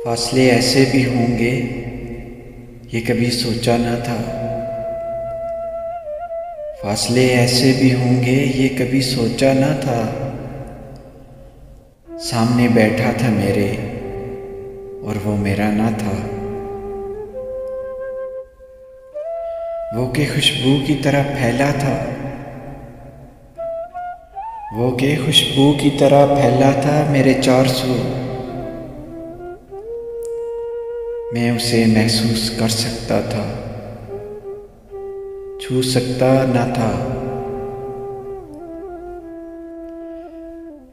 फासले ऐसे भी होंगे ये कभी सोचा न था। फासले ऐसे भी होंगे ये कभी सोचा न था। सामने बैठा था मेरे और वो मेरा ना था। वो के खुशबू की तरह फैला था। वो के खुशबू की तरह फैला था मेरे चार सू। मैं उसे महसूस कर सकता था, छू सकता न था।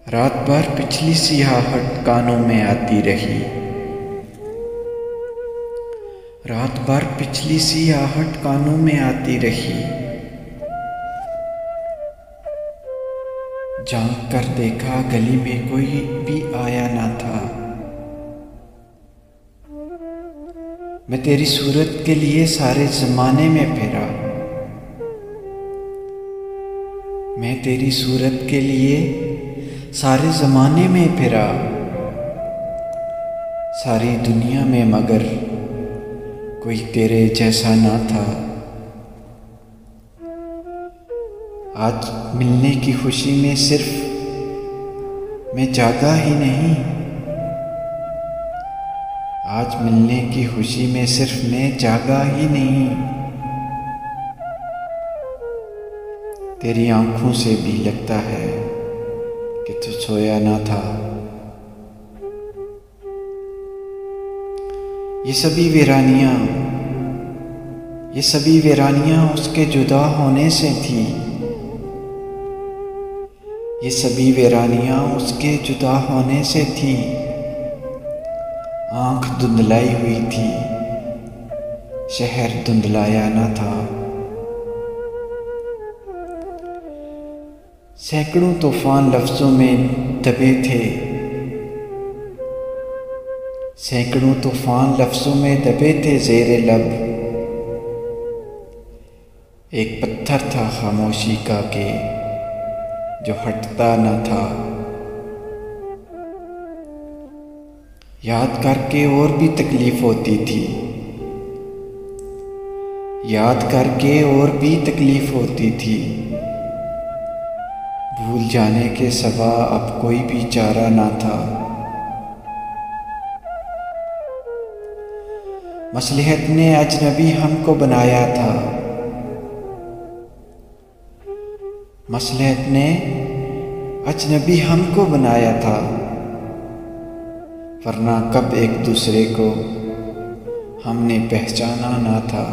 रात भर पिछली सी आहट कानों में आती रही। रात भर पिछली सी आहट कानों में आती रही। झांक कर देखा गली में कोई भी आया ना था। मैं तेरी सूरत के लिए सारे ज़माने में फिरा। मैं तेरी सूरत के लिए सारे ज़माने में फिरा। सारी दुनिया में मगर कोई तेरे जैसा ना था। आज मिलने की खुशी में सिर्फ मैं जागा ही नहीं। आज मिलने की खुशी में सिर्फ मैं जागा ही नहीं। तेरी आंखों से भी लगता है कि तू सोया ना था। ये सभी वीरानियां उसके जुदा होने से थी। ये सभी वीरानियां उसके जुदा होने से थी। आँख धुंधलाई हुई थी, शहर धुंधलाया न था। सैकड़ों तूफान लफ्ज़ों में दबे थे। सैकड़ों तूफान लफ्ज़ों में दबे थे ज़ेरे लब। एक पत्थर था खामोशी का के जो हटता न था। याद करके और भी तकलीफ होती थी। याद करके और भी तकलीफ होती थी। भूल जाने के सिवा अब कोई भी चारा ना था। मसलहत ने अजनबी हमको बनाया था। मसलहत ने अजनबी हमको बनाया था। वरना कब एक दूसरे को हमने पहचाना ना था।